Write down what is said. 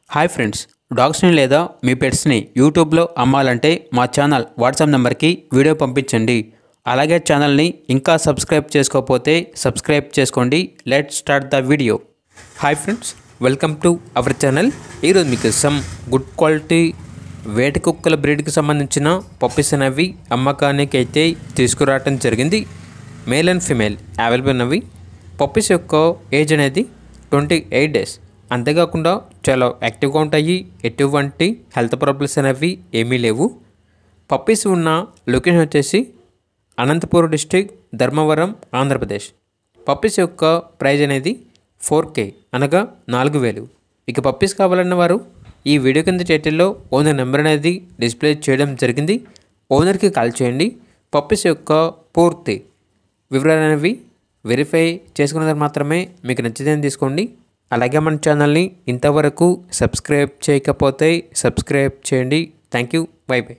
Hi friends, డాగ్స్ని లేదా మీ పెట్స్ని యూట్యూబ్లో అమ్మాలంటే మా ఛానల్ వాట్సాప్ నెంబర్కి వీడియో పంపించండి. అలాగే ఛానల్ని ఇంకా సబ్స్క్రైబ్ చేసుకోకపోతే సబ్స్క్రైబ్ చేసుకోండి. Let's start the video. Hi friends, welcome to our channel. ఈరోజు మీకు సమ్ గుడ్ క్వాలిటీ వేట కుక్కల బ్రీడ్కి సంబంధించిన పప్పీస్ అనేవి అమ్మకానికి అయితే తీసుకురావటం జరిగింది. మేల్ అండ్ ఫిమేల్ అవైలబుల్ ఉన్నవి. పప్పీస్ యొక్క ఏజ్ అనేది 28 డేస్. అంతేకాకుండా చాలా యాక్టివ్గా ఉంటాయి. ఎటువంటి హెల్త్ ప్రాబ్లమ్స్ అనేవి ఏమీ లేవు. పప్పీస్ ఉన్న లొకేషన్ వచ్చేసి అనంతపురం డిస్ట్రిక్ట్, ధర్మవరం, ఆంధ్రప్రదేశ్. పప్పీస్ యొక్క ప్రైజ్ అనేది 4K అనగా 4,000. ఇక పప్పీస్ కావాలన్న వారు ఈ వీడియో కింద టైటిల్లో ఓనర్ నెంబర్ అనేది డిస్ప్లే చేయడం జరిగింది. ఓనర్కి కాల్ చేయండి. పప్పీస్ యొక్క పూర్తి వివరాలు అనేవి వెరిఫై చేసుకున్న మాత్రమే మీకు నచ్చితేనే తీసుకోండి. అలాగే మన ఛానల్ని ఇంతవరకు సబ్స్క్రైబ్ చేయకపోతే సబ్స్క్రైబ్ చేయండి. Thank you. By by.